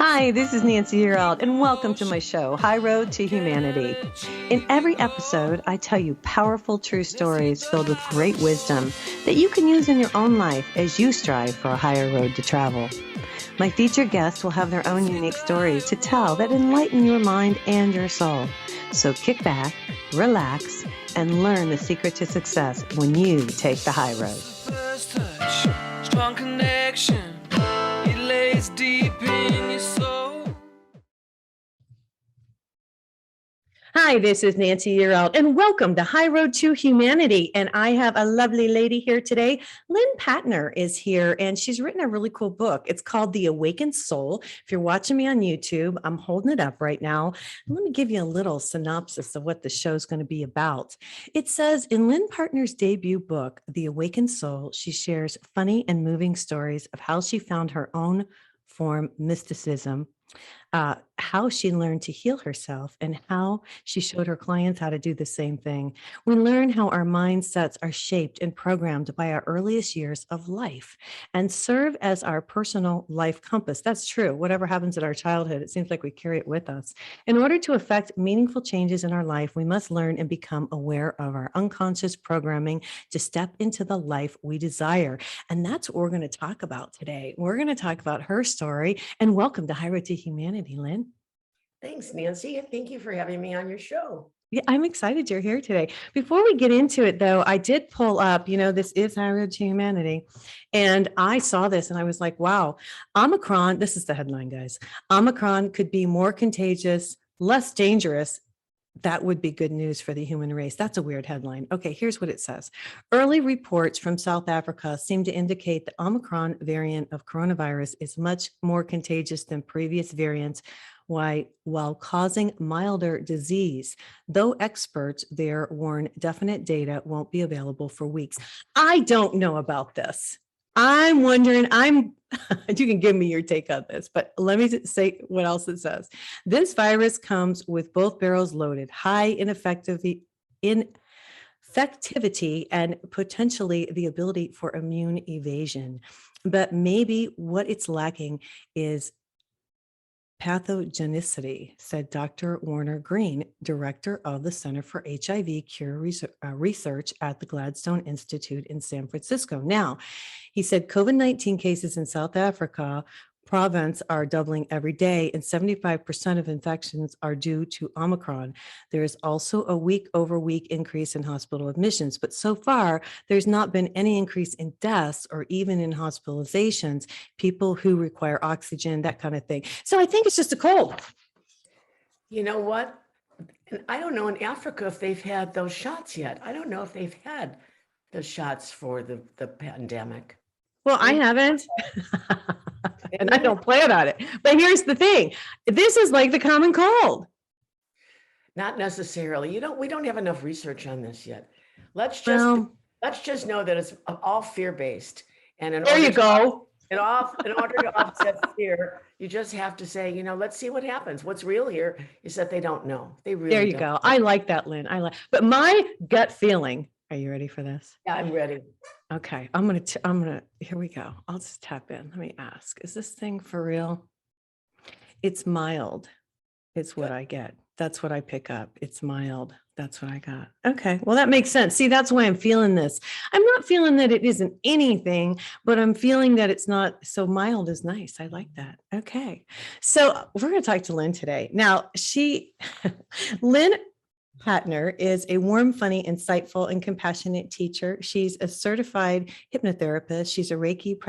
Hi, this is Nancy Yearout, and welcome to my show, High Road to Humanity. In every episode, I tell you powerful true stories filled with great wisdom that you can use in your own life as you strive for a higher road to travel. My featured guests will have their own unique stories to tell that enlighten your mind and your soul. So kick back, relax, and learn the secret to success when you take the high road. First touch, strong connection, it lays deep in your soul. Hi, this is Nancy Yearout, and welcome to High Road to Humanity. And I have a lovely lady here today. Lynn Patner is here, and she's written a really cool book. It's called The Awakened Soul. If you're watching me on YouTube, I'm holding it up right now. Let me give you a little synopsis of what the show's going to be about. It says, in Lynn Patner's debut book, The Awakened Soul, she shares funny and moving stories of how she found her own form mysticism, how she learned to heal herself, and how she showed her clients how to do the same thing. We learn how our mindsets are shaped and programmed by our earliest years of life and serve as our personal life compass. That's true. Whatever happens in our childhood, it seems like we carry it with us. In order to affect meaningful changes in our life, we must learn and become aware of our unconscious programming to step into the life we desire. And that's what we're going to talk about today. We're going to talk about her story. And welcome to High Road to Humanity, Lynn. Thanks, Nancy. Thank you for having me on your show. Yeah, I'm excited you're here today. Before we get into it, though, I did pull up, this is High Road to Humanity. And I saw this and I was like, wow, Omicron, this is the headline, guys. Omicron could be more contagious, less dangerous. That would be good news for the human race. That's a weird headline. Okay, here's what it says. Early reports from South Africa seem to indicate the Omicron variant of coronavirus is much more contagious than previous variants, while causing milder disease, though experts there warn definite data won't be available for weeks. I don't know about this. I'm wondering, you can give me your take on this, but let me say what else it says. This virus comes with both barrels loaded, high in infectivity and potentially the ability for immune evasion. But maybe what it's lacking is pathogenicity, said Dr. Warner Green, director of the Center for HIV Cure Research at the Gladstone Institute in San Francisco. Now, he said COVID-19 cases in South Africa province are doubling every day, and 75% of infections are due to Omicron. There is also a week-over-week increase in hospital admissions, but so far, there's not been any increase in deaths or even in hospitalizations, people who require oxygen, that kind of thing. So I think it's just a cold. You know what? I don't know in Africa if they've had those shots yet. I don't know if they've had the shots for the pandemic. Well, I haven't. And I don't play about it. But here's the thing. This is like the common cold. Not necessarily. We don't have enough research on this yet. Let's just know that it's all fear-based. And there you go. In order to offset fear, you just have to say, let's see what happens. What's real here is that they don't know. They really don't. There you go. I like that, Lynn. But my gut feeling, are you ready for this? Yeah, I'm ready. Okay, here we go. I'll just tap in. Let me ask, is this thing for real? It's mild. It's what I get. That's what I pick up. It's mild. That's what I got. Okay, well, that makes sense. See, that's why I'm feeling this. I'm not feeling that it isn't anything, but I'm feeling that it's not so mild is nice. I like that. Okay, so we're going to talk to Lynn today. Now, Lynn Pattner is a warm, funny, insightful, and compassionate teacher. She's a certified hypnotherapist. She's a Reiki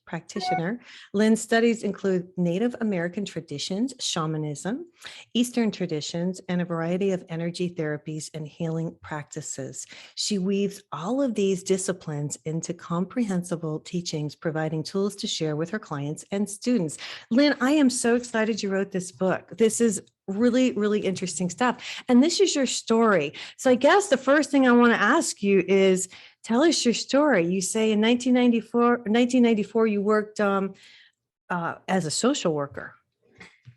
practitioner. Lynn's studies include Native American traditions, shamanism, Eastern traditions, and a variety of energy therapies and healing practices. She weaves all of these disciplines into comprehensible teachings, providing tools to share with her clients and students. Lynn, I am so excited you wrote this book. This is really, really interesting stuff. And this is your story. So I guess the first thing I want to ask you is, tell us your story. You say in 1994, you worked as a social worker.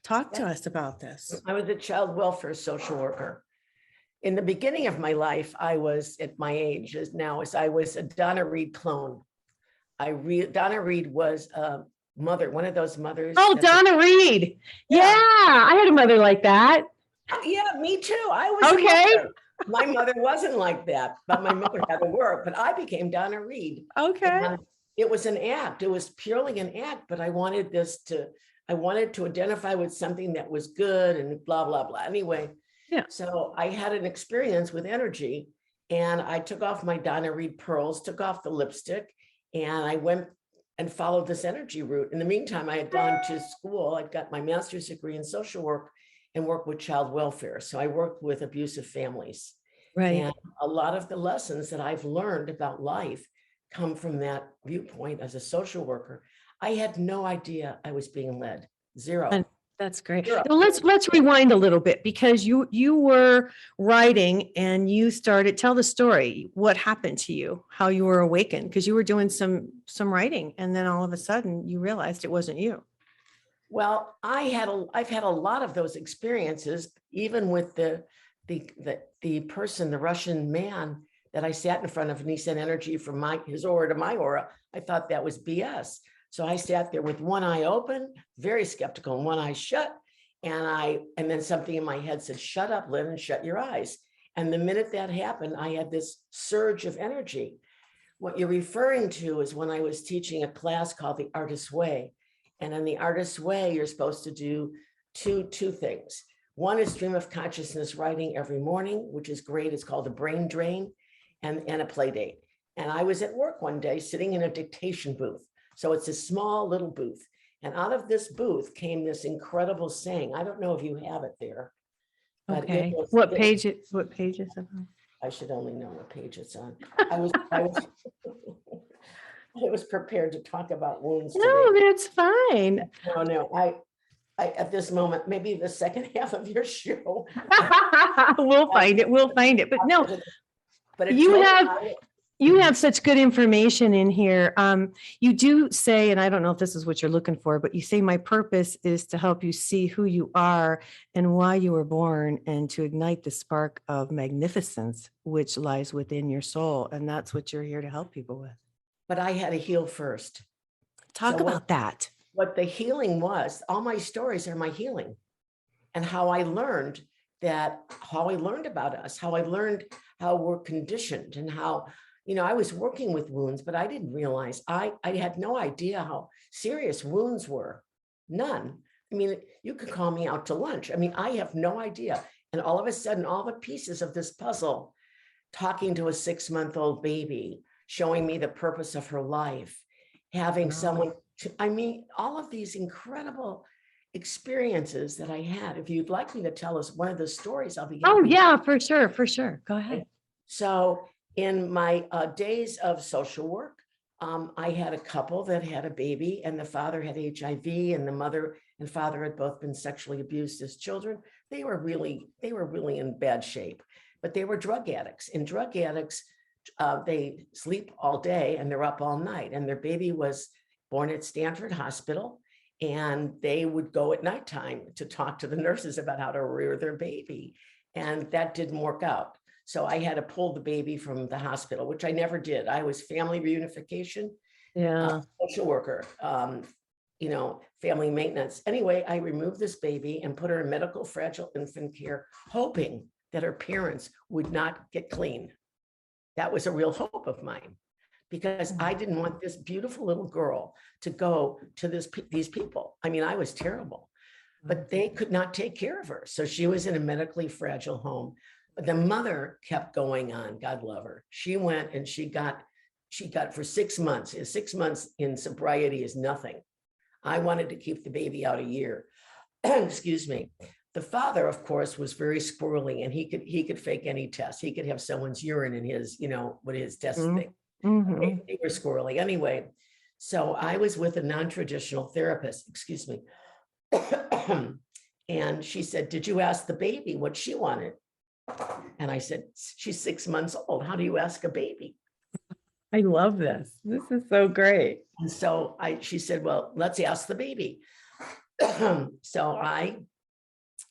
Talk to us about this. I was a child welfare social worker. In the beginning of my life, I was at my age as I was a Donna Reed clone. Donna Reed was mother, one of those mothers. Oh, Donna Reed. Yeah, I had a mother like that. Yeah, me too. I was a Okay. mother. My mother wasn't like that, but my mother had to work. But I became Donna Reed. Okay. And it was an act. It was purely an act, but I wanted to identify with something that was good and blah, blah, blah. Anyway, Yeah. so I had an experience with energy, and I took off my Donna Reed pearls, took off the lipstick, and I went and followed this energy route. In the meantime, I had gone to school. I'd got my master's degree in social work and worked with child welfare. So I worked with abusive families. Right. And a lot of the lessons that I've learned about life come from that viewpoint as a social worker. I had no idea I was being led. Zero. And that's great. Zero. Well, let's rewind a little bit, because you were writing and you started, tell the story, what happened to you, how you were awakened, because you were doing some writing, and then all of a sudden you realized it wasn't you. Well, I've had a lot of those experiences, even with the person, the Russian man that I sat in front of, and he sent energy from his aura to my aura. I thought that was BS. So I sat there with one eye open, very skeptical, and one eye shut. And then something in my head said, "Shut up, Lynn, and shut your eyes." And the minute that happened, I had this surge of energy. What you're referring to is when I was teaching a class called The Artist's Way. And in The Artist's Way, you're supposed to do two things. One is stream of consciousness writing every morning, which is great. It's called a brain drain, and a play date. And I was at work one day sitting in a dictation booth. So it's a small little booth. And out of this booth came this incredible saying. I don't know if you have it there. But Okay. What page is it on? I should only know what page it's on. I was prepared to talk about wounds today. No, that's fine. No, I at this moment, maybe the second half of your show. We'll find it. But no, but you have such good information in here. You do say, and I don't know if this is what you're looking for, but you say, my purpose is to help you see who you are and why you were born, and to ignite the spark of magnificence which lies within your soul. And that's what you're here to help people with. But I had to heal first. Talk about that. What the healing was, all my stories are my healing, and how I learned about us, how I learned how we're conditioned, and how, I was working with wounds, but I didn't realize, I had no idea how serious wounds were. None. I mean, you could call me out to lunch. I mean, I have no idea. And all of a sudden, all the pieces of this puzzle, talking to a 6-month-old baby, showing me the purpose of her life, having someone, all of these incredible experiences that I had. If you'd like me to tell us one of the stories, I'll be happy. Oh yeah, for sure. Go ahead. So in my days of social work, I had a couple that had a baby, and the father had HIV, and the mother and father had both been sexually abused as children. They were really in bad shape, but they were drug addicts. And drug addicts, they sleep all day and they're up all night. And their baby was born at Stanford Hospital, and they would go at nighttime to talk to the nurses about how to rear their baby. And that didn't work out. So I had to pull the baby from the hospital, which I never did. I was family reunification, social worker, family maintenance. Anyway, I removed this baby and put her in medical fragile infant care, hoping that her parents would not get clean. That was a real hope of mine, because I didn't want this beautiful little girl to go to these people. I mean, I was terrible, but they could not take care of her. So she was in a medically fragile home. But the mother kept going on, God love her. She went and she got for 6 months. 6 months in sobriety is nothing. I wanted to keep the baby out a year. Excuse me. The father, of course, was very squirrely, and he could fake any test. He could have someone's urine in his, what his test thing. Mm-hmm. They were squirrely. Anyway, so I was with a non-traditional therapist, excuse me. And she said, "Did you ask the baby what she wanted?" And I said, "She's 6 months old. How do you ask a baby?" I love this. This is so great. And so she said, "Well, let's ask the baby." So I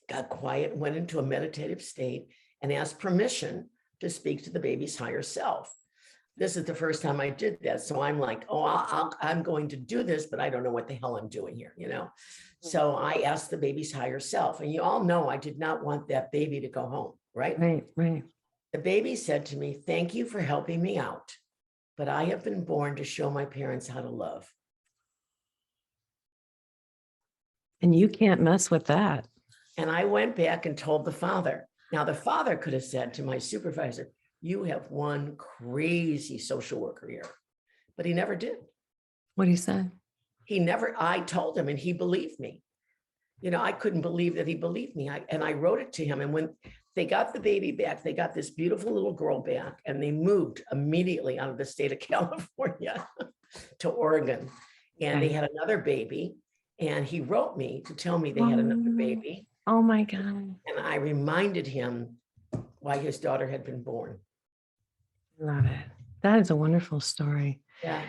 got quiet, went into a meditative state, and asked permission to speak to the baby's higher self. this is the first time I did that. So I'm like, oh, I'm going to do this, but I don't know what the hell I'm doing here, you know? So I asked the baby's higher self, and you all know I did not want that baby to go home, right? Right, right. The baby said to me, thank you for helping me out, but I have been born to show my parents how to love. And you can't mess with that. And I went back and told the father. Now, the father could have said to my supervisor, you have one crazy social worker here, but he never did. What do you say? He never, I told him and he believed me. You know, I couldn't believe that he believed me. And I wrote it to him. And when they got the baby back, they got this beautiful little girl back, and they moved immediately out of the state of California to Oregon. And they had another baby. And he wrote me to tell me they had another baby. Oh my God. And I reminded him why his daughter had been born. Love it. That is a wonderful story. Yeah.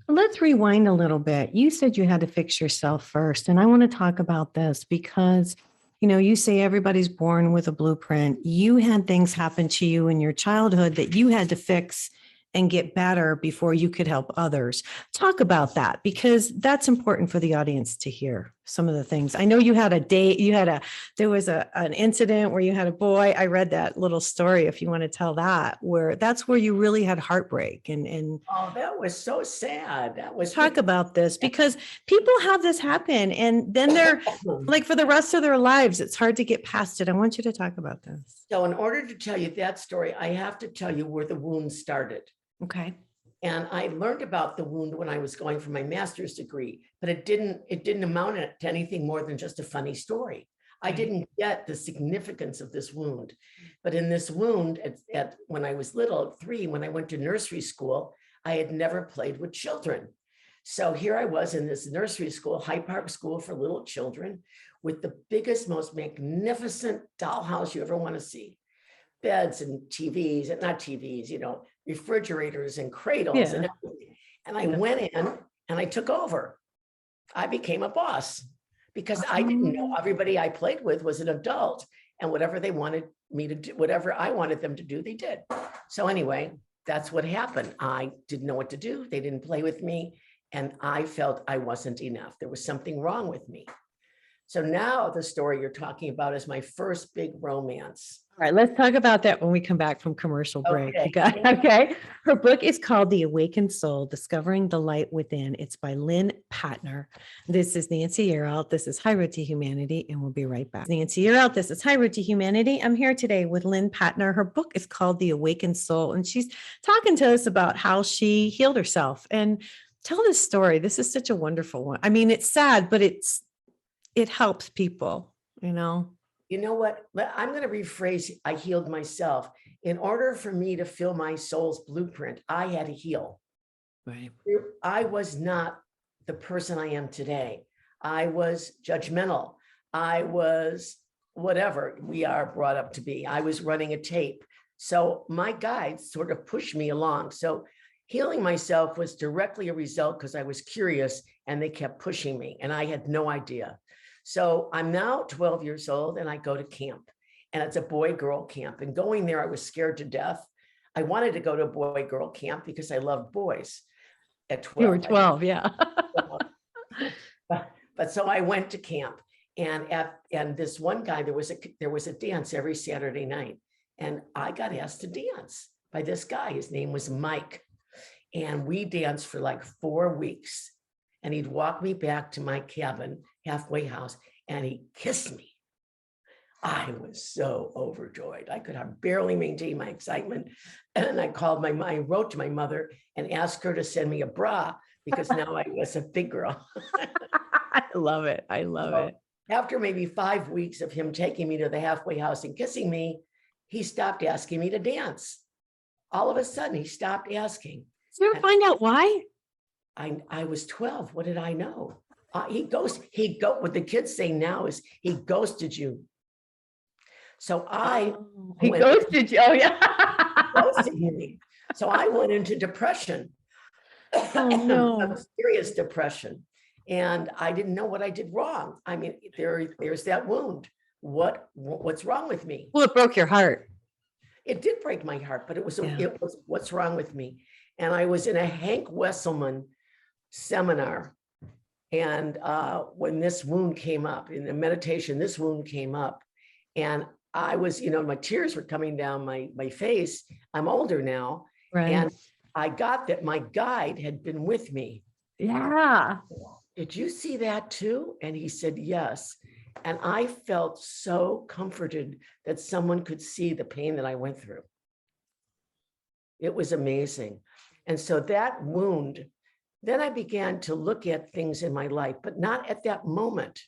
Let's rewind a little bit. You said you had to fix yourself first. And I want to talk about this because, you know, you say everybody's born with a blueprint. You had things happen to you in your childhood that you had to fix and get better before you could help others. Talk about that, because that's important for the audience to hear some of the things. I know you had there was an incident where you had a boy. I read that little story, if you want to tell that, where that's where you really had heartbreak and Oh, that was so sad. That was talk about this, because people have this happen and then they're like, for the rest of their lives, it's hard to get past it. I want you to talk about this. So in order to tell you that story, I have to tell you where the wound started. Okay. And I learned about the wound when I was going for my master's degree, but it didn't amount to anything more than just a funny story. I didn't get the significance of this wound. But in this wound, when I was little, at 3, when I went to nursery school, I had never played with children. So here I was in this nursery school, Hyde Park School for little children, with the biggest, most magnificent dollhouse you ever want to see. Beds and TVs, and not TVs, you know, refrigerators and cradles and everything. And I went in and I took over. I became a boss because I didn't know everybody I played with was an adult, and whatever they wanted me to do, whatever I wanted them to do, they did. So anyway, that's what happened. I didn't know what to do. They didn't play with me, and I felt I wasn't enough. There was something wrong with me. So now the story you're talking about is my first big romance. All right, let's talk about that when we come back from commercial break. Okay. Okay. Her book is called The Awakened Soul, Discovering the Light Within. It's by Lynn Patner. This is Nancy Yearout. This is High Road to Humanity, and we'll be right back. Nancy Yearout. This is High Road to Humanity. I'm here today with Lynn Patner. Her book is called The Awakened Soul, and she's talking to us about how she healed herself. And tell this story. This is such a wonderful one. I mean, it's sad, but it helps people, you know. You know what? I'm going to rephrase, I healed myself. In order for me to fill my soul's blueprint, I had to heal. Right. I was not the person I am today. I was judgmental. I was whatever we are brought up to be. I was running a tape. So my guides sort of pushed me along. So healing myself was directly a result because I was curious and they kept pushing me and I had no idea. So I'm now 12 years old and I go to camp, and it's a boy-girl camp. And going there, I was scared to death. I wanted to go to a boy-girl camp because I loved boys at 12. You were 12, yeah. But so I went to camp, and this one guy, there was a dance every Saturday night, and I got asked to dance by this guy. His name was Mike, and we danced for like 4 weeks. And he'd walk me back to my cabin, halfway house, and he kissed me. I was so overjoyed. I could have barely maintained my excitement. And I wrote to my mother and asked her to send me a bra because now I was a big girl. I love it. I love it. After maybe 5 weeks of him taking me to the halfway house and kissing me, he stopped asking me to dance. All of a sudden, he stopped asking. Did you ever find out why? I was 12. What did I know? What the kids say now is he ghosted you. So he ghosted you. Oh yeah. Ghosted me. So I went into depression. Oh no. Serious depression. And I didn't know what I did wrong. I mean, there's that wound. What's wrong with me? Well, it broke your heart. It did break my heart, but it was what's wrong with me. And I was in a Hank Wesselman seminar. And when this wound came up in the meditation, this wound came up. And I was, my tears were coming down my face. I'm older now. Right. And I got that my guide had been with me. Yeah. Did you see that too? And he said, yes. And I felt so comforted that someone could see the pain that I went through. It was amazing. And so that wound, then I began to look at things in my life, but not at that moment.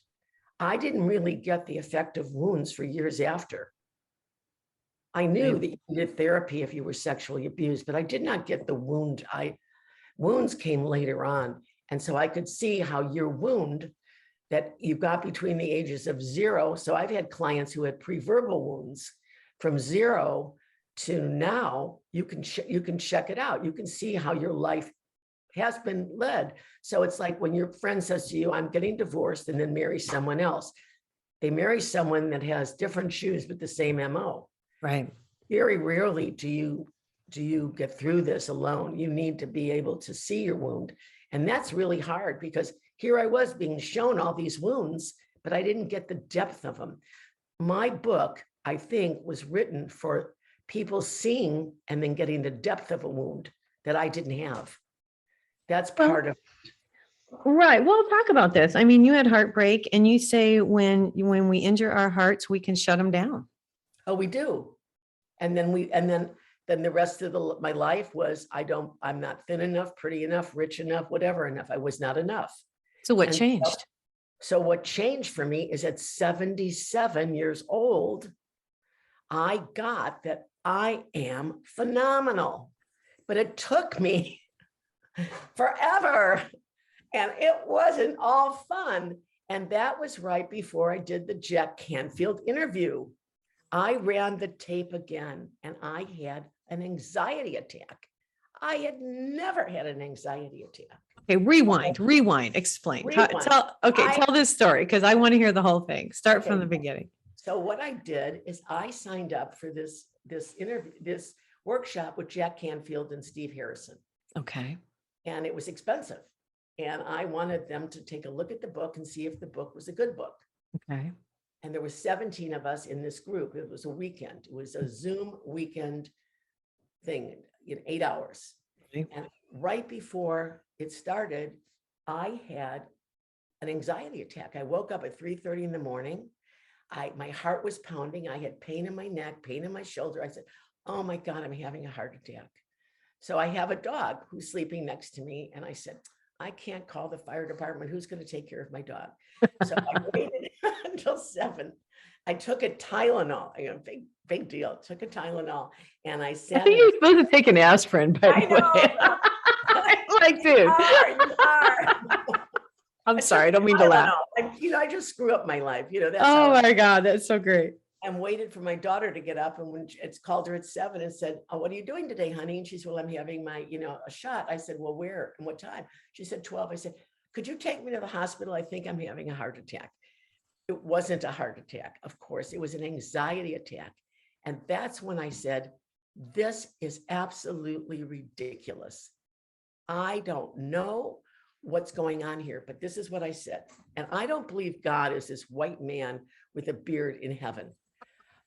I didn't really get the effect of wounds for years after. I knew that you needed therapy if you were sexually abused, but I did not get the wound. Wounds came later on. And so I could see how your wound that you got between the ages of 0. So I've had clients who had pre-verbal wounds from 0 to now. You can check it out. You can see how your life has been led. So it's like when your friend says to you, I'm getting divorced, and then marry someone else. They marry someone that has different shoes, but the same MO. Right. Very rarely do you get through this alone. You need to be able to see your wound. And that's really hard, because here I was being shown all these wounds, but I didn't get the depth of them. My book, I think, was written for people seeing and then getting the depth of a wound that I didn't have. That's part of it. Right. Well, talk about this. I mean, you had heartbreak, and you say when we injure our hearts, we can shut them down. Oh, we do. And then the rest of my life was, I'm not thin enough, pretty enough, rich enough, whatever enough. I was not enough. So what And changed? So what changed for me is at 77 years old, I got that I am phenomenal, but it took me forever, and it wasn't all fun. And that was right before I did the Jack Canfield interview. I ran the tape again, and I had an anxiety attack. I had never had an anxiety attack. Okay, rewind, explain. Rewind. Tell this story, because I want to hear the whole thing. Start from the beginning. So what I did is I signed up for this interview, this workshop with Jack Canfield and Steve Harrison. Okay. And it was expensive. And I wanted them to take a look at the book and see if the book was a good book. Okay. And there were 17 of us in this group. It was a weekend. It was a Zoom weekend thing in 8 hours. Okay. And right before it started, I had an anxiety attack. I woke up at 3:30 in the morning. My heart was pounding. I had pain in my neck, pain in my shoulder. I said, oh my God, I'm having a heart attack. So I have a dog who's sleeping next to me. And I said, I can't call the fire department. Who's going to take care of my dog? So I waited until 7. I took a Tylenol, big deal. Took a Tylenol, and I said, I think you're supposed to take an aspirin, by the way. I'm like, dude. You are. I'm sorry, I don't mean to laugh. I just screw up my life. That's Oh how my God, that's so great. and waited for my daughter to get up. And when it's called her at 7 and said, oh, what are you doing today, honey? And she said, well, I'm having my, a shot. I said, well, where and what time? She said, 12. I said, could you take me to the hospital? I think I'm having a heart attack. It wasn't a heart attack. Of course, it was an anxiety attack. And that's when I said, this is absolutely ridiculous. I don't know what's going on here, but this is what I said. And I don't believe God is this white man with a beard in heaven.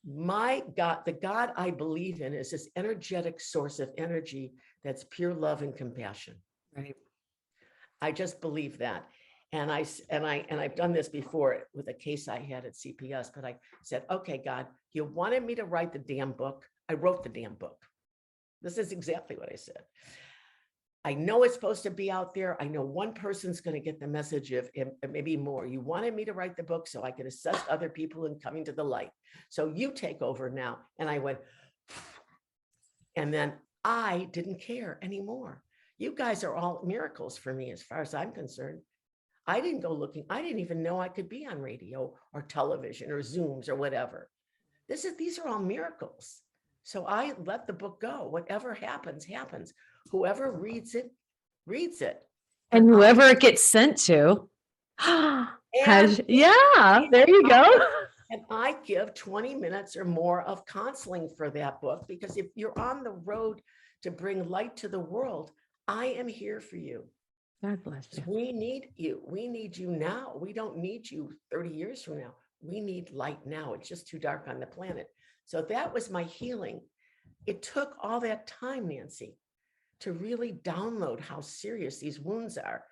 My God, the God I believe in is this energetic source of energy that's pure love and compassion. Right. I just believe that. And I've done this before with a case I had at CPS, but I said, okay, God, you wanted me to write the damn book. I wrote the damn book. This is exactly what I said. I know it's supposed to be out there. I know one person's going to get the message, of maybe more. You wanted me to write the book so I could assess other people in coming to the light. So you take over now. And I went, and then I didn't care anymore. You guys are all miracles for me, as far as I'm concerned. I didn't go looking. I didn't even know I could be on radio or television or Zooms or whatever. These are all miracles. So I let the book go. Whatever happens, happens. Whoever reads it, reads it. And whoever it gets sent to has, there you go. And I give 20 minutes or more of counseling for that book, because if you're on the road to bring light to the world. I am here for you. God bless you. We need you. We need you now. We don't need you 30 years from now. We need light now. It's just too dark on the planet. So that was my healing. It took all that time, Nancy, to really download how serious these wounds are.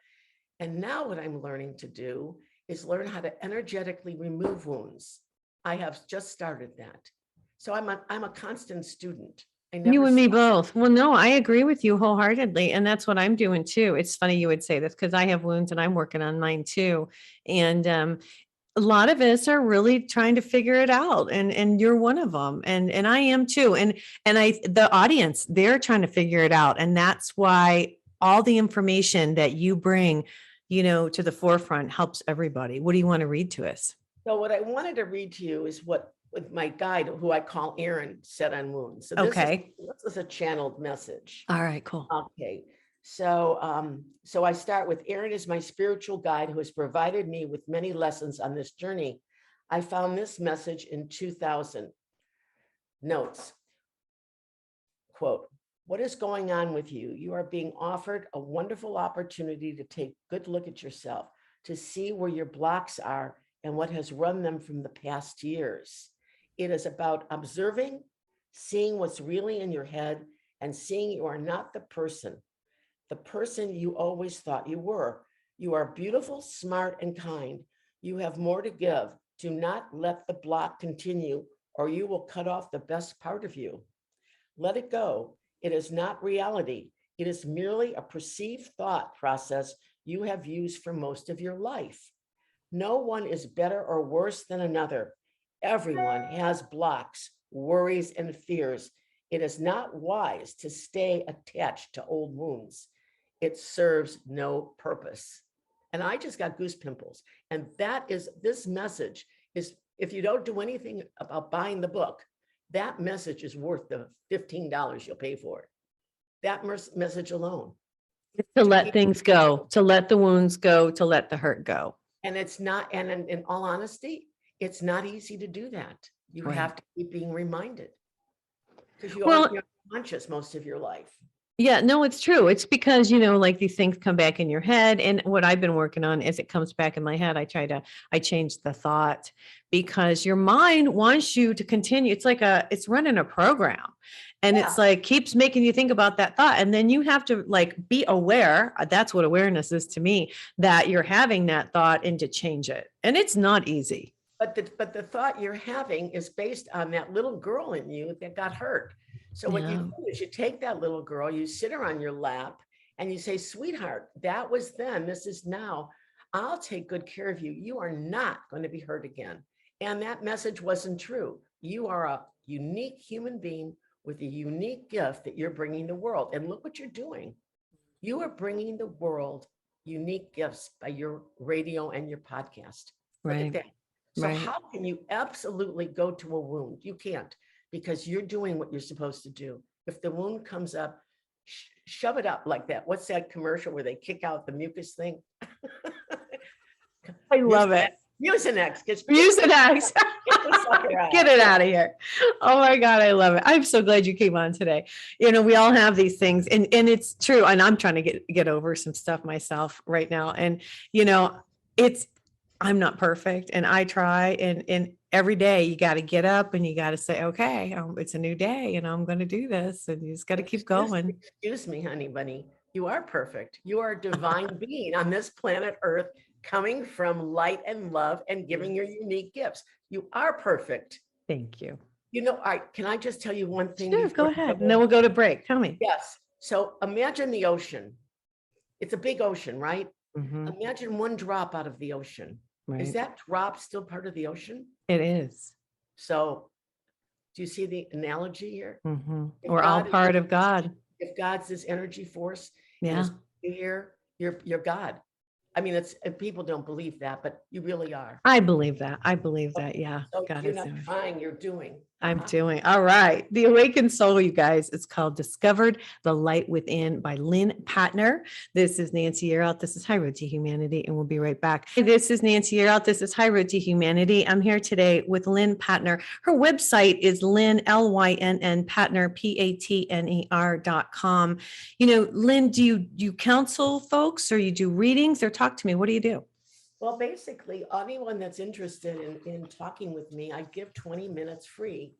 And now what I'm learning to do is learn how to energetically remove wounds. I have just started that. So I'm a constant student. You and me both. Well, no, I agree with you wholeheartedly. And that's what I'm doing too. It's funny you would say this because I have wounds and I'm working on mine too. And a lot of us are really trying to figure it out. And you're one of them. And I am too. And the audience, they're trying to figure it out. And that's why all the information that you bring, to the forefront helps everybody. What do you want to read to us? So what I wanted to read to you is what with my guide, who I call Aaron, said on wounds. So this is a channeled message. All right, cool. Okay. So, so I start with Aaron is my spiritual guide who has provided me with many lessons on this journey. I found this message in 2000. Notes. Quote, what is going on with you? You are being offered a wonderful opportunity to take a good look at yourself, to see where your blocks are and what has run them from the past years. It is about observing, seeing what's really in your head, and seeing you are not the person you always thought you were. You are beautiful, smart, and kind. You have more to give. Do not let the block continue, or you will cut off the best part of you. Let it go. It is not reality. It is merely a perceived thought process you have used for most of your life. No one is better or worse than another. Everyone has blocks, worries, and fears. It is not wise to stay attached to old wounds. It serves no purpose. And I just got goose pimples. And this message is, if you don't do anything about buying the book, that message is worth the $15 you'll pay for it. That message alone. It's to let things go, to let the wounds go, to let the hurt go. And it's not, and in all honesty, it's not easy to do that. You have to keep being reminded because you're conscious most of your life. Yeah, no, it's true. It's because, like these things come back in your head. And what I've been working on is it comes back in my head. I change the thought because your mind wants you to continue. It's like it's running a program and it's like keeps making you think about that thought. And then you have to be aware. That's what awareness is to me, that you're having that thought and to change it. And it's not easy. But the thought you're having is based on that little girl in you that got hurt. So what you do is you take that little girl, you sit her on your lap and you say, sweetheart, that was then, this is now. I'll take good care of you. You are not going to be hurt again. And that message wasn't true. You are a unique human being with a unique gift that you're bringing the world. And look what you're doing. You are bringing the world unique gifts by your radio and your podcast. Look at that. So how can you absolutely go to a wound? You can't, because you're doing what you're supposed to do. If the wound comes up, shove it up like that. What's that commercial where they kick out the mucus thing? I love it. Mucinex. Mucinex. Get it out of here. Oh my God, I love it. I'm so glad you came on today. We all have these things and it's true. And I'm trying to get over some stuff myself right now. And, I'm not perfect and I try and every day you got to get up and you got to say, okay, it's a new day and I'm going to do this and you just got to keep going. Excuse me, honey bunny. You are perfect. You are a divine being on this planet Earth, coming from light and love and giving your unique gifts. You are perfect. Thank you. Can I just tell you one thing? Sure, go ahead. And then we'll go to break. Tell me. Yes. So imagine the ocean. It's a big ocean, right? Mm-hmm. Imagine one drop out of the ocean. Right. Is that drop still part of the ocean? It is. So do you see the analogy here? Mm-hmm. We're all part of God. If God's this energy force, you're God. I mean, people don't believe that, but you really are. I believe that. I believe that. Yeah. So God you're is not doing. trying, you're doing. I'm doing. All right. The Awakened Soul, you guys. It's called Discovered the Light Within by Lynn Patner. This is Nancy Yearout. This is High Road to Humanity, and we'll be right back. This is Nancy Yearout. This is High Road to Humanity. I'm here today with Lynn Patner. Her website is Lynn, Lynn Patner, Patner.com. You know, Lynn, do you counsel folks or you do readings or talk to me? What do you do? Well, basically, anyone that's interested in talking with me, I give 20 minutes free.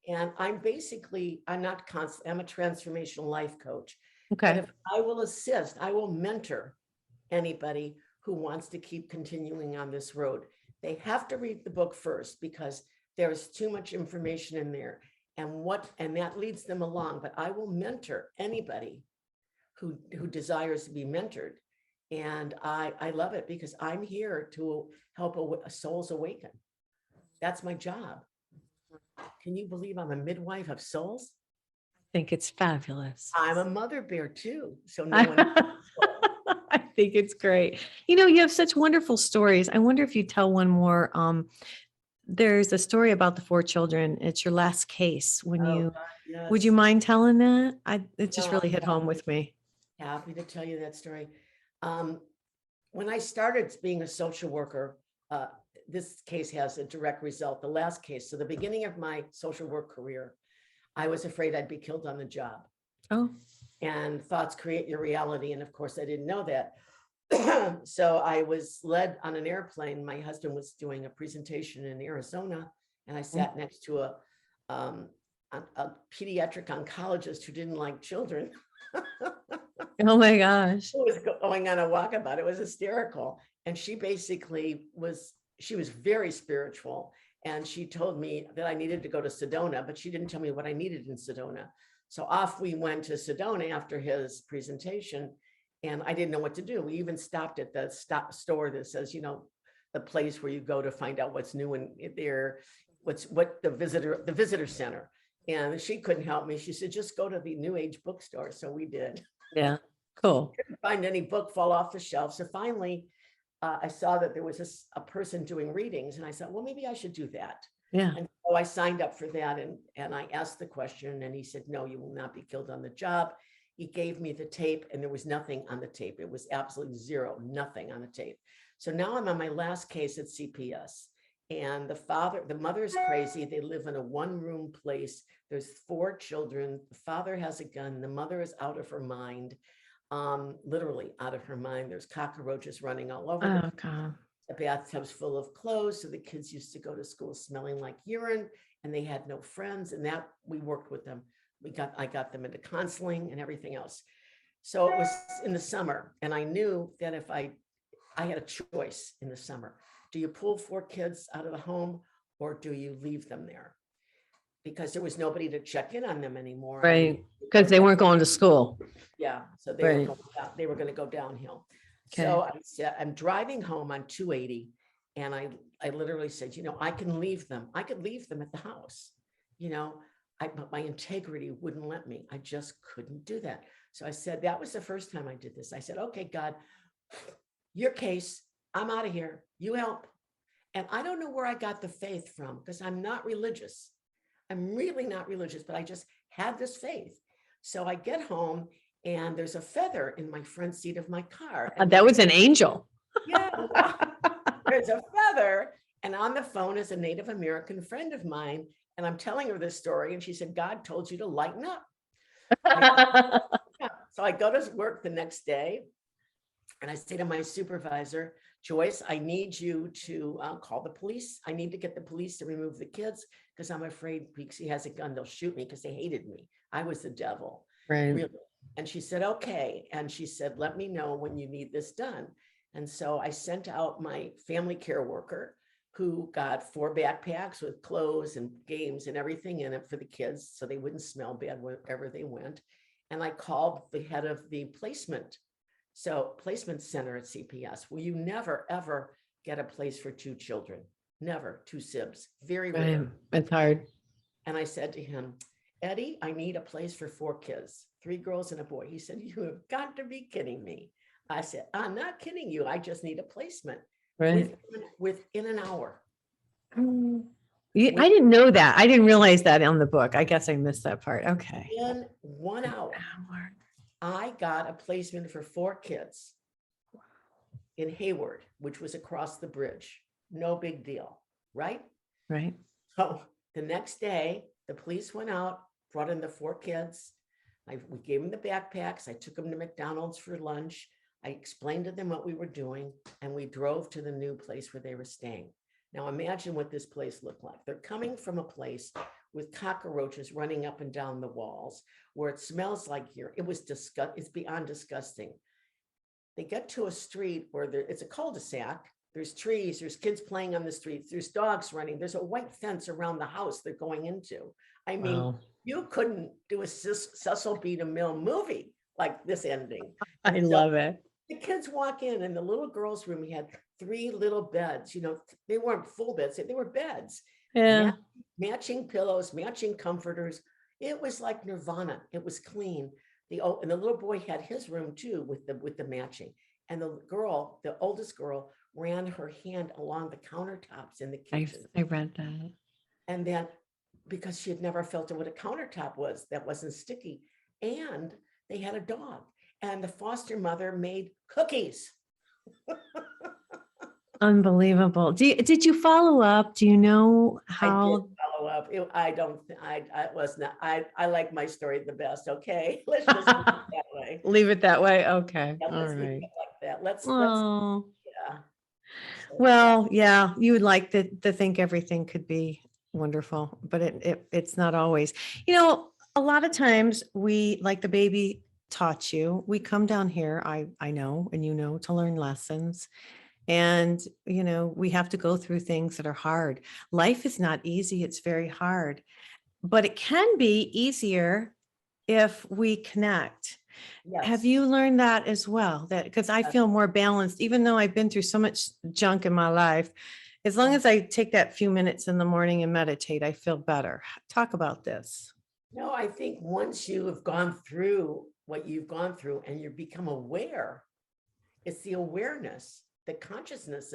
And I'm not constant, I'm a transformational life coach. But Okay. if I will assist, I will mentor anybody who wants to keep continuing on this road. They have to read the book first because there's too much information in there and that leads them along. But I will mentor anybody who desires to be mentored. And I love it because I'm here to help souls awaken. That's my job. Can you believe I'm a midwife of souls? I think it's fabulous. I'm a mother bear too. So no one. I think it's great. You know, you have such wonderful stories. I wonder if you tell one more. There's a story about the 4 children. It's your last case. Would you mind telling that? It just really hit home with me. Happy to tell you that story. When I started being a social worker, this case has a direct result. The last case, so the beginning of my social work career, I was afraid I'd be killed on the job. Oh. And thoughts create your reality. And of course, I didn't know that. So I was led on an airplane. My husband was doing a presentation in Arizona, and I sat next to a pediatric oncologist who didn't like children. Oh my gosh. Who was going on a walkabout. It was hysterical. And she basically she was very spiritual. And she told me that I needed to go to Sedona, but she didn't tell me what I needed in Sedona. So off we went to Sedona after his presentation, and I didn't know what to do. We even stopped at the store that says, you know, the place where you go to find out what's new in there, the visitor center. And she couldn't help me. She said, just go to the New Age bookstore. So we did. Yeah. Cool. Couldn't find any book fall off the shelf. So finally, I saw that there was a person doing readings, and I said, well, maybe I should do that. Yeah. And so I signed up for that, and I asked the question, and he said, no, you will not be killed on the job. He gave me the tape, and there was nothing on the tape. It was absolutely zero, nothing on the tape. So now I'm on my last case at CPS. And the mother is crazy. They live in a 1-room place. There's 4 children. The father has a gun. The mother is out of her mind, literally out of her mind. There's cockroaches running all over. Oh God. The bathtub's full of clothes. So the kids used to go to school smelling like urine, and they had no friends. And that we worked with them. I got them into counseling and everything else. So it was in the summer, and I knew that if I had a choice in the summer. Do you pull 4 kids out of the home, or do you leave them there? Because there was nobody to check in on them anymore. Right. Because they weren't going to school. Yeah. So Right. they were going to go downhill. Okay. So I said, I'm driving home on 280. And I literally said, you know, I can leave them. I could leave them at the house, you know, but my integrity wouldn't let me. I just couldn't do that. So I said, that was the first time I did this. I said, okay, God, your case, I'm out of here. You help. And I don't know where I got the faith from, because I'm not religious. I'm really not religious, but I just had this faith. So I get home, and there's a feather in my front seat of my car. And That was an angel. yeah, there's a feather. And on the phone is a Native American friend of mine. And I'm telling her this story. And she said, God told you to lighten up. So I go to work the next day, and I say to my supervisor, Joyce, I need you to call the police. I need to get the police to remove the kids, because I'm afraid because he has a gun, they'll shoot me, because they hated me. I was the devil. Right. Really. And she said, okay. And she said, let me know when you need this done. And so I sent out my family care worker, who got 4 backpacks with clothes and games and everything in it for the kids, so they wouldn't smell bad wherever they went. And I called the head of the placement center at CPS. Will you never, ever get a place for 2 children? Never. 2 sibs. Very rare. Right. It's hard. And I said to him, Eddie, I need a place for 4 kids, 3 girls and a boy. He said, you have got to be kidding me. I said, I'm not kidding you. I just need a placement Right. within an hour. I didn't know that. I didn't realize that on the book. I guess I missed that part. Okay. In 1 hour, I got a placement for 4 kids in Hayward, which was across the bridge. No big deal, right? Right. So the next day, the police went out, brought in the 4 kids. We gave them the backpacks. I took them to McDonald's for lunch. I explained to them what we were doing, and we drove to the new place where they were staying. Now imagine what this place looked like. They're coming from a place with cockroaches running up and down the walls, where it smells like here. It was it's beyond disgusting. They get to a street where it's a cul-de-sac. There's trees, there's kids playing on the streets, there's dogs running, there's a white fence around the house they're going into. I mean, Wow. you couldn't do a Cecil B. DeMille movie like this ending. I love it. The kids walk in, and the little girl's room, we had 3 little beds. You know, they weren't full beds, they were beds. Yeah. Matching pillows, matching comforters. It was like nirvana. It was clean. And the little boy had his room too with the matching. And the girl, the oldest girl, ran her hand along the countertops in the kitchen. I read that. And then, because she had never felt what a countertop was that wasn't sticky. And they had a dog. And the foster mother made cookies. Unbelievable. Did you follow up? Do you know I how? did follow up. I like my story the best. Okay. Let's just leave it that way. Leave it that way. Okay. Yeah, All let's leave right. it like that. Let's, Oh, yeah. So, well, yeah, you would like to think everything could be wonderful, but it's not always. You know, a lot of times we, like the baby taught you, we come down here, I know, and you know, to learn lessons. And, you know, we have to go through things that are hard. Life is not easy. It's very hard, but it can be easier if we connect. Have yes. you learned that as well? That because I feel more balanced, even though I've been through so much junk in my life, as long as I take that few minutes in the morning and meditate, I feel better. Talk about this. No, I think once you have gone through what you've gone through and you become aware, it's the awareness, the consciousness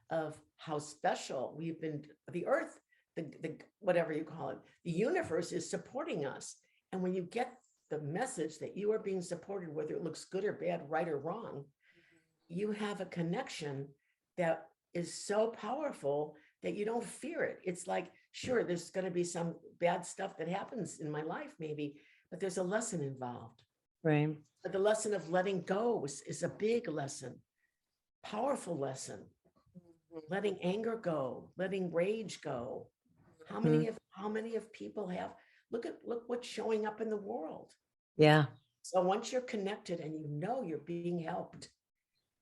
of how special we've been. The earth, the whatever you call it, the universe is supporting us. And when you get the message that you are being supported, whether it looks good or bad, right or wrong, you have a connection that is so powerful that you don't fear it. It's like, sure, there's going to be some bad stuff that happens in my life, maybe, but there's a lesson involved. Right. But the lesson of letting go is a big lesson, powerful lesson. Letting anger go, letting rage go. How many of people have, look what's showing up in the world. Yeah. So once you're connected and you know you're being helped,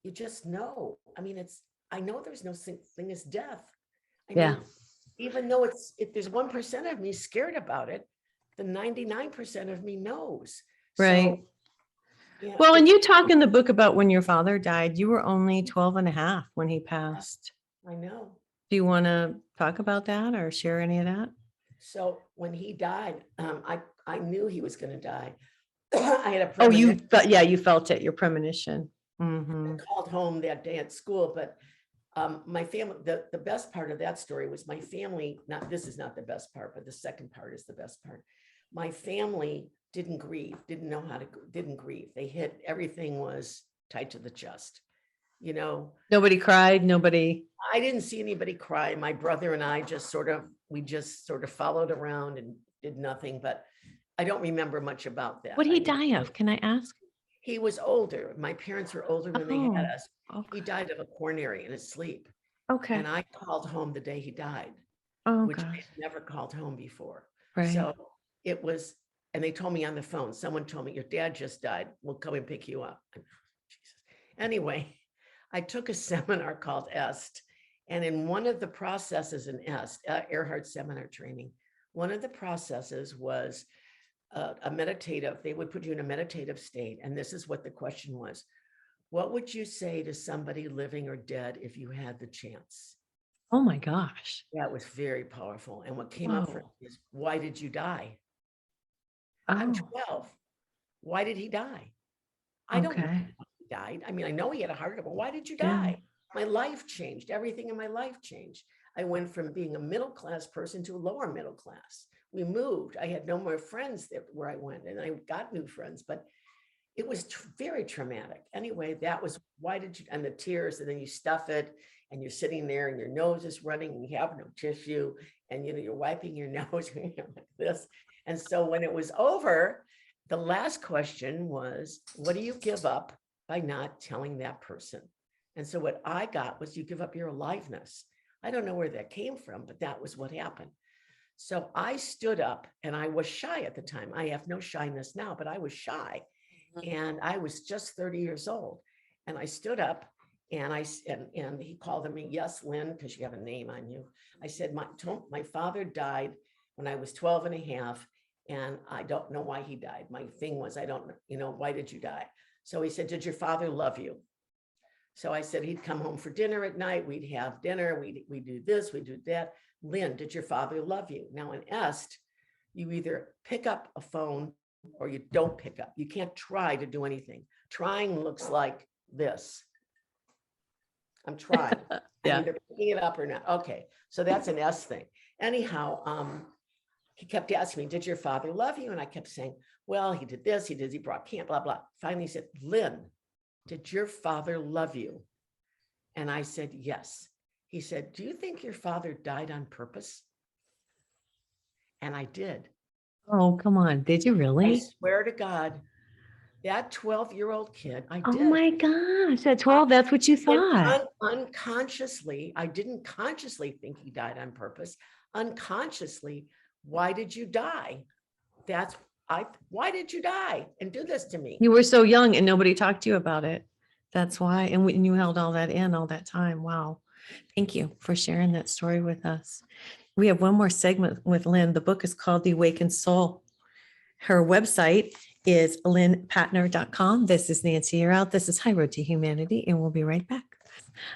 you just know. I mean, I know there's no thing as death. I mean, even though if there's 1% of me scared about it, the 99% of me knows. Right. So, yeah, well, and you talk in the book about when your father died, you were only 12 and a half when he passed. I know. Do you want to talk about that or share any of that? So when he died, I knew he was going to die. I had a premonition. You felt it, your premonition. Mm-hmm. I called home that day at school, but my family, the best part of that story was my family, this is not the best part, but the second part is the best part. My family didn't grieve. Everything was tight to the chest. You know, nobody cried. I didn't see anybody cry. My brother and I just sort of followed around and did nothing, but I don't remember much about that. What did he die of? Can I ask? He was older. My parents were older when they had us. Okay. He died of a coronary in his sleep. Okay. And I called home the day he died, which I never called home before. Right. So it was, and they told me on the phone, someone told me, your dad just died. We'll come and pick you up. Jesus. Anyway, I took a seminar called EST. And in one of the processes in EST, Earhart Seminar Training, one of the processes was they would put you in a meditative state. And this is what the question was. What would you say to somebody living or dead if you had the chance? Oh my gosh. That was very powerful. And what came up for me is, why did you die? Oh. I'm 12. Why did he die? I don't know. died. I mean, I know he had a heart attack, but why did you Yeah. die? My life changed. Everything in my life changed. I went from being a middle class person to a lower middle class. We moved. I had no more friends there where I went, and I got new friends, but it was very traumatic. Anyway, that was why did you, and the tears, and then you stuff it, and you're sitting there, and your nose is running, and you have no tissue, and you're wiping your nose like this. And so when it was over, the last question was, what do you give up by not telling that person? And so what I got was, you give up your aliveness. I don't know where that came from, but that was what happened. So I stood up, and I was shy at the time. I have no shyness now, but I was shy. And I was just 30 years old. And I stood up, and and he called me, yes, Lynn, because you have a name on you. I said, my father died when I was 12 and a half. And I don't know why he died. My thing was, I don't know, why did you die? So he said, did your father love you? So I said, he'd come home for dinner at night. We'd have dinner. We do this, we do that. Lynn, did your father love you? Now in Est, you either pick up a phone or you don't pick up. You can't try to do anything. Trying looks like this. I'm trying. Yeah. I'm either picking it up or not. Okay, so that's an S thing. Anyhow, he kept asking me, did your father love you? And I kept saying, well, he did this, he brought camp, blah, blah. Finally, he said, Lynn, did your father love you? And I said, yes. He said, do you think your father died on purpose? And I did. Oh, come on. Did you I really? swear to God, that 12-year-old kid, I Oh did. my gosh. At 12, that's what you thought. Unconsciously, I didn't consciously think he died on purpose. Unconsciously, why did you die? Why did you die and do this to me? You were so young and nobody talked to you about it. That's why. And you held all that in all that time. Wow. Thank you for sharing that story with us. We have one more segment with Lynn. The book is called The Awakened Soul. Her website is lynnpatner.com. This is Nancy Yearout. This is High Road to Humanity, and we'll be right back.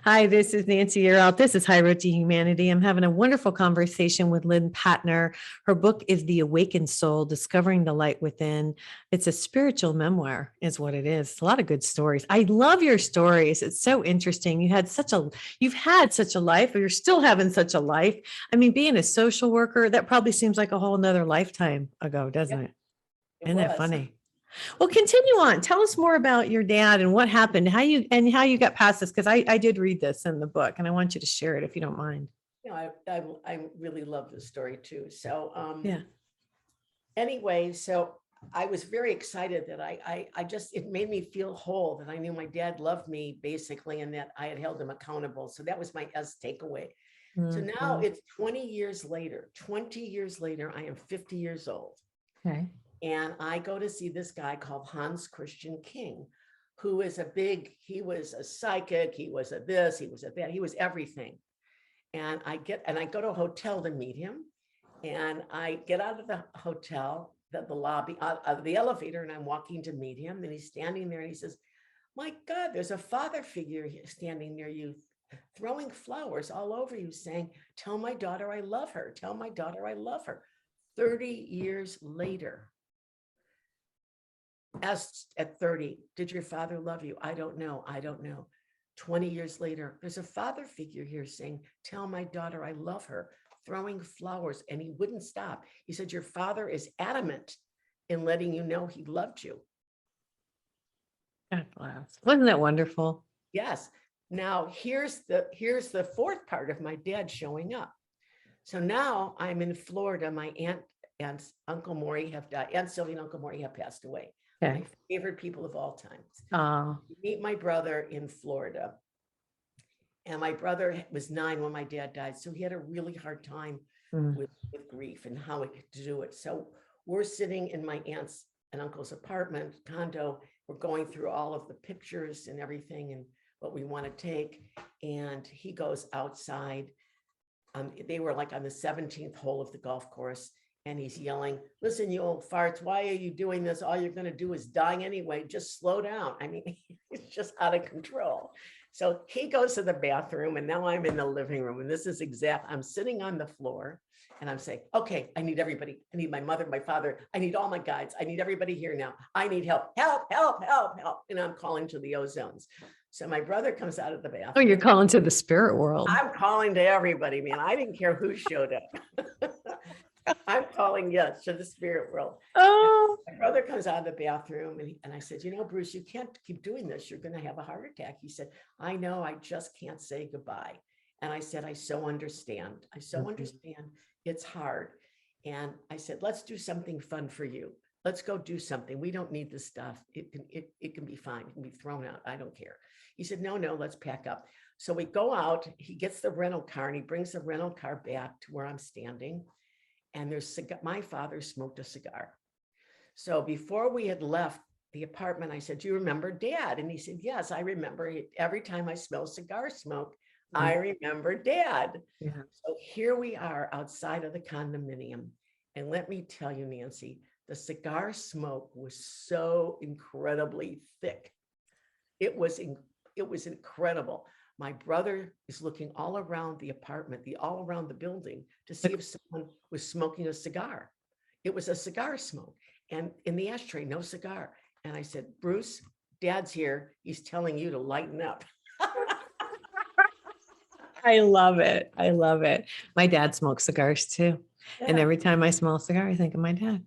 Hi, this is Nancy Yearout. This is High Road to Humanity. I'm having a wonderful conversation with Lynn Patner. Her book is The Awakened Soul, Discovering the Light Within. It's a spiritual memoir is what it is. A lot of good stories. I love your stories. It's so interesting. You've had such a life, or you're still having such a life. I mean, being a social worker, that probably seems like a whole nother lifetime ago, doesn't it? Isn't that funny? Well, continue on. Tell us more about your dad and what happened, how you got past this, because I did read this in the book, and I want you to share it if you don't mind. I really love this story too. So Yeah. Anyway, so I was very excited that it made me feel whole, that I knew my dad loved me basically, and that I had held him accountable. So that was my S takeaway. So now it's 20 years later, I am 50 years old. Okay. And I go to see this guy called Hans Christian King, who is he was a psychic, he was a this, he was a that, he was everything. And I go to a hotel to meet him. And I get out of the hotel, the lobby, out of the elevator, and I'm walking to meet him. And he's standing there and he says, my God, there's a father figure standing near you, throwing flowers all over you, saying, tell my daughter I love her. Tell my daughter I love her. 30 years later. Asked at 30, did your father love you? I don't know. 20 years later, there's a father figure here saying, tell my daughter I love her, throwing flowers, and he wouldn't stop. He said, your father is adamant in letting you know he loved you. God bless. Wasn't that wonderful? Yes. Now here's the fourth part of my dad showing up. So now I'm in Florida. My aunt and Uncle Maury have died. Aunt Sylvia and Uncle Maury have passed away. Okay. My favorite people of all time. Meet my brother in Florida. And my brother was 9 when my dad died. So he had a really hard time with grief and how to do it. So we're sitting in my aunt's and uncle's apartment condo. We're going through all of the pictures and everything and what we want to take. And he goes outside. They were like on the 17th hole of the golf course. And he's yelling, listen, you old farts, why are you doing this? All you're going to do is die anyway. Just slow down. I mean, it's just out of control. So he goes to the bathroom and now I'm in the living room. And this is I'm sitting on the floor and I'm saying, okay, I need everybody. I need my mother, my father. I need all my guides. I need everybody here now. I need help, help, help, help, help. And I'm calling to the ozones. So my brother comes out of the bathroom. Oh, you're calling to the spirit world. I'm calling to everybody, man. I didn't care who showed up. I'm calling, yes, to the spirit world. Oh, My brother comes out of the bathroom and I said, you know, Bruce, you can't keep doing this. You're going to have a heart attack. He said, I know, I just can't say goodbye. And I said, I so understand. I so understand. It's hard. And I said, let's do something fun for you. Let's go do something. We don't need this stuff. It can be fine. It can be thrown out. I don't care. He said, no, let's pack up. So we go out, he gets the rental car and he brings the rental car back to where I'm standing. And my father smoked a cigar. So before we had left the apartment, I said, do you remember Dad? And he said, yes, I remember. Every time I smell cigar smoke, I remember Dad. yeah. So here we are outside of the condominium. And let me tell you, Nancy, the cigar smoke was so incredibly thick. It was incredible. My brother is looking all around the apartment, all around the building to see if someone was smoking a cigar. It was a cigar smoke. And in the ashtray, no cigar. And I said, Bruce, Dad's here. He's telling you to lighten up. I love it. I love it. My dad smokes cigars too. And Yeah, every time I smell a cigar, I think of my dad.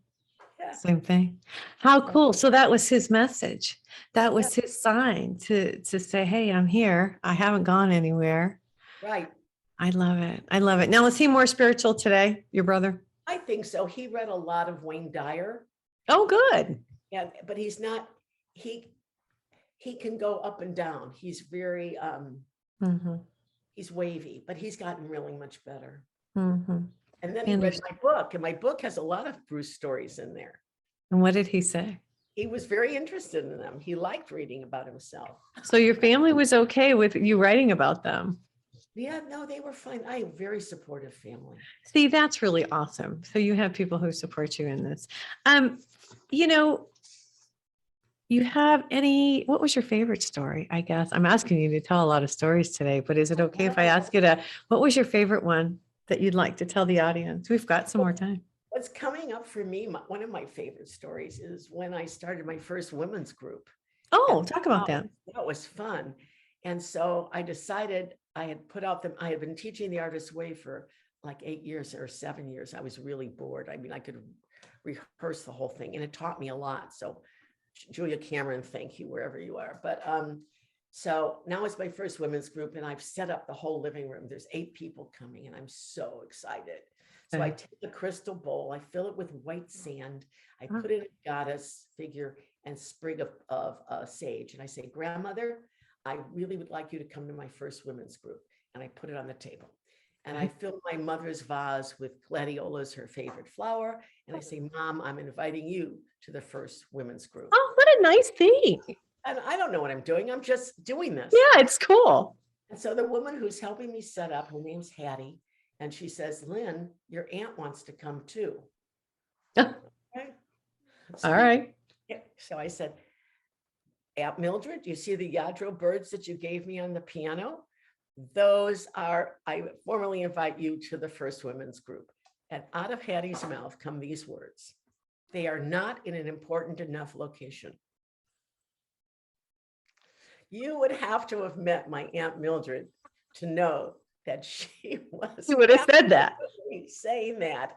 yeah. Same thing. How cool. So that was his message. That was his sign to say, hey, I'm here. I haven't gone anywhere. Right. I love it. I love it. Now, is he more spiritual today, your brother? I think so. He read a lot of Wayne Dyer. Oh, good. Yeah, but he's not, he can go up and down. He's very, Mhm, he's wavy, but he's gotten really much better. mhm. And then he read my book, and my book has a lot of Bruce stories in there. And what did he say? He was very interested in them. He liked reading about himself. So your family was okay with you writing about them? Yeah, no, they were fine. I have a very supportive family. See, that's really awesome. So you have people who support you in this. You have what was your favorite story? I guess I'm asking you to tell a lot of stories today, but is it okay if I ask you what was your favorite one that you'd like to tell the audience? We've got some more time. What's coming up for me, one of my favorite stories is when I started my first women's group. Oh, talk about that. That was fun. And so I decided I had been teaching the Artist's Way for like 8 years or 7 years. I was really bored. I mean, I could rehearse the whole thing and it taught me a lot. So Julia Cameron, thank you wherever you are. But so now it's my first women's group and I've set up the whole living room. There's 8 people coming and I'm so excited. So I take a crystal bowl, I fill it with white sand, I put in a goddess figure and sprig of sage. And I say, grandmother, I really would like you to come to my first women's group. And I put it on the table. And I fill my mother's vase with gladiolas, her favorite flower. And I say, Mom, I'm inviting you to the first women's group. Oh, what a nice thing. And I don't know what I'm doing. I'm just doing this. Yeah, it's cool. And so the woman who's helping me set up, her name's Hattie. And she says, Lynn, your aunt wants to come too. Okay. All right. So I said, Aunt Mildred, you see the Yadro birds that you gave me on the piano? I formally invite you to the first women's group. And out of Hattie's mouth come these words. They are not in an important enough location. You would have to have met my Aunt Mildred to know that she was. You would have said that. Saying that.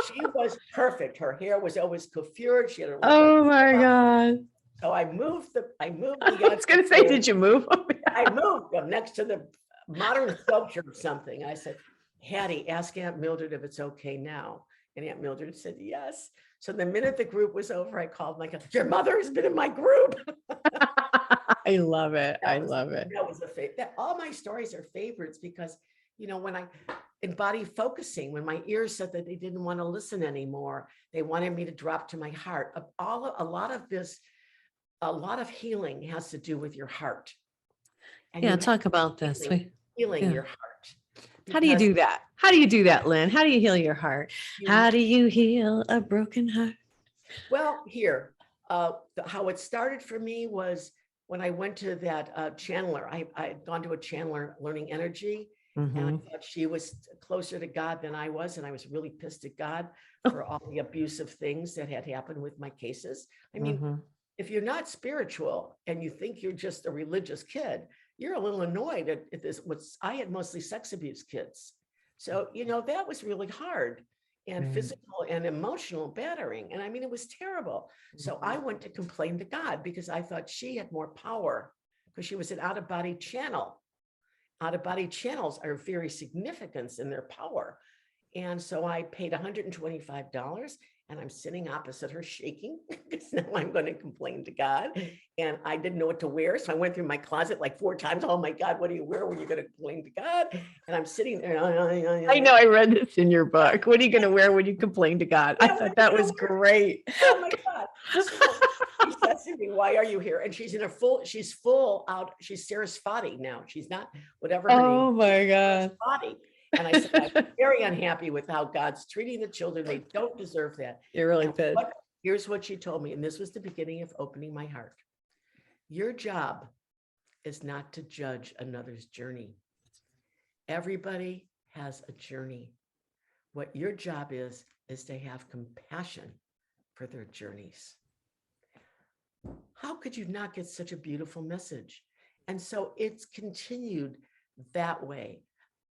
She was perfect. Her hair was always coiffured. She had a Oh my God. So I moved the I was going to say, did you move? I moved them next to the modern sculpture or something. I said, Hattie, ask Aunt Mildred if it's okay now. And Aunt Mildred said, yes. So the minute the group was over, I called my, your mother has been in my group. I love it. I love it. That was a favorite. All my stories are favorites because, you know, when I embody focusing, when my ears said that they didn't want to listen anymore, they wanted me to drop to my heart. A lot of healing has to do with your heart. And Yeah, talk about this. Healing your heart. How do you do that? How do you do that, Lynn? How do you heal your heart? How do you heal a broken heart? Well, here, how it started for me was when I went to that channeler, I had gone to a channeler learning energy, and I Mhm. thought she was closer to God than I was. And I was really pissed at God for all the abusive things that had happened with my cases. I mean, Mhm. if you're not spiritual and you think you're just a religious kid, you're a little annoyed at this. I had mostly sex abuse kids. So, that was really hard, and Right. physical and emotional battering. And I mean, it was terrible. So I went to complain to God because I thought she had more power because she was an out of body channel. Out of body channels are very significant in their power. And so I paid $125, and I'm sitting opposite her shaking because now I'm going to complain to God. And I didn't know what to wear. So I went through my closet like 4 times. Oh my God, what do you wear when you're going to complain to God? And I'm sitting there. I know, I read this in your book. What are you going to wear when you complain to God? I Yeah, what thought are that you was gonna wear? great. Oh my God. So she says to me, why are you here? And she's she's full out. She's Sarah Spotty now. She's not whatever her name Oh is. my She's Sarah God. Spotty. And I said, I'm very unhappy with how God's treating the children. They don't deserve that. You're really And pissed. here's what she told me. And this was the beginning of opening my heart. Your job is not to judge another's journey. Everybody has a journey. What your job is to have compassion for their journeys. How could you not get such a beautiful message? And so it's continued that way.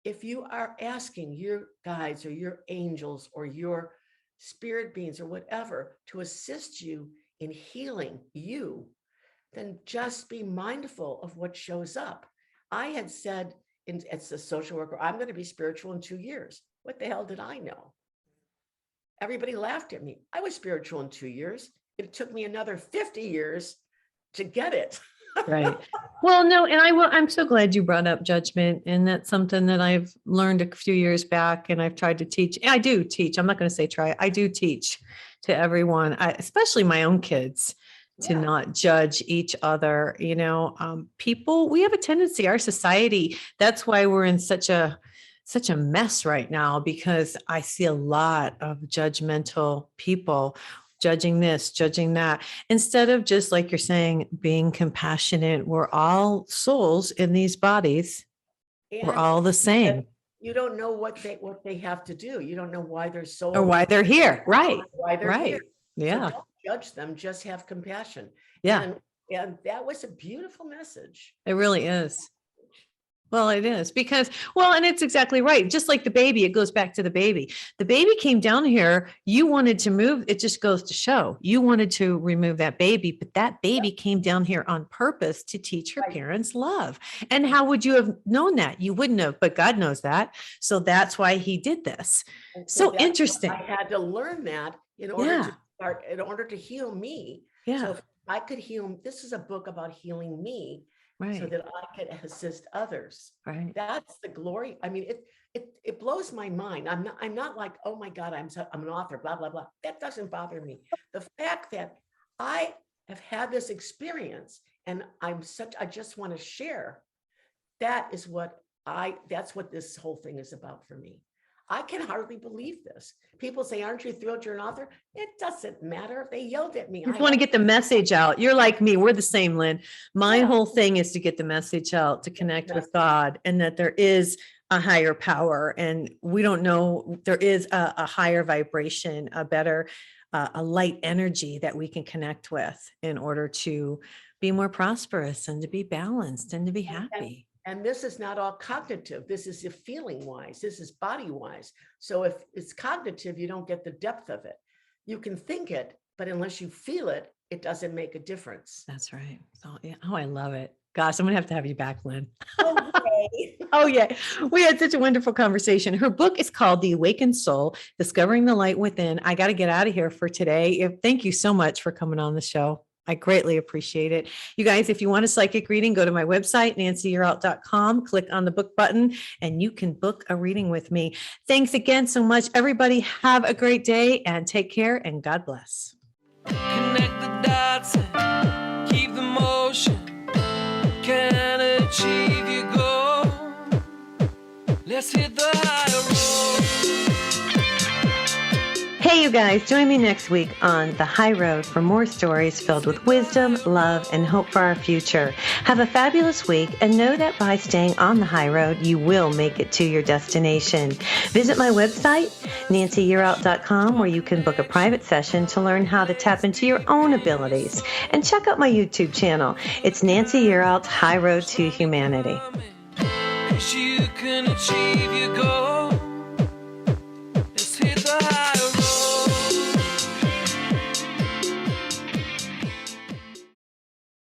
If you are asking your guides or your angels or your spirit beings or whatever to assist you in healing you, then just be mindful of what shows up. I had said as a social worker, I'm going to be spiritual in 2 years. What the hell did I know? Everybody laughed at me. I was spiritual in 2 years. It took me another 50 years to get it. Right. Well, no, and I'm so glad you brought up judgment. And that's something that I've learned a few years back, and I've tried to teach. I do teach. I'm not going to say try. I do teach to everyone, especially my own kids, to Yeah. not judge each other. People, we have a tendency, our society, that's why we're in such a mess right now, because I see a lot of judgmental people judging this, judging that, instead of just like you're saying, being compassionate. We're all souls in these bodies. We're And all the same, you don't know what they have to do. You don't know why they're so or why they're here. Right. why they're here. Right. So Yeah. don't judge them, just have compassion. Yeah. And that was a beautiful message. It really is. Well, it is because, and it's exactly right. Just like the baby, it goes back to the baby. The baby came down here. You wanted to move. It just goes to show you wanted to remove that baby, but that baby came down here on purpose to teach her Right. parents love. And how would you have known that? You wouldn't have, but God knows that. So that's why he did this. And So that's interesting. I had to learn that in order to heal me. Yeah. So if I could heal, this is a book about healing me. Right. So that I could assist others. Right. That's the glory. I mean, it blows my mind. I'm not like, oh my God, I'm an author, blah, blah, blah. That doesn't bother me. The fact that I have had this experience and I just want to share. That's what this whole thing is about for me. I can hardly believe this. People say, aren't you thrilled you're an author? It doesn't matter. They yelled at me. You want to get the message out. You're like me. We're the same, Lynn. My whole thing is to get the message out, to connect with God, and that there is a higher power. And we don't know, there is a higher vibration, a better, a light energy that we can connect with in order to be more prosperous and to be balanced and to be happy. And this is not all cognitive. This is feeling wise. This is body wise. So if it's cognitive, you don't get the depth of it. You can think it, but unless you feel it, it doesn't make a difference. That's right. So, yeah. Oh, I love it. Gosh, I'm going to have you back, Lynn. Okay. Oh, yeah. We had such a wonderful conversation. Her book is called The Awakened Soul, Discovering the Light Within. I got to get out of here for today. Thank you so much for coming on the show. I greatly appreciate it. You guys, if you want a psychic reading, go to my website, nancyyearout.com, click on the book button, and you can book a reading with me. Thanks again so much. Everybody have a great day and take care, and God bless. Connect the dots and keep the motion. Can achieve your goal. Let's hit the higher road. Hey, you guys, join me next week on The High Road for more stories filled with wisdom, love, and hope for our future. Have a fabulous week, and know that by staying on the high road, you will make it to your destination. Visit my website, nancyyearout.com, where you can book a private session to learn how to tap into your own abilities. And check out my YouTube channel. It's Nancy Yearout's High Road to Humanity. You can achieve your goal.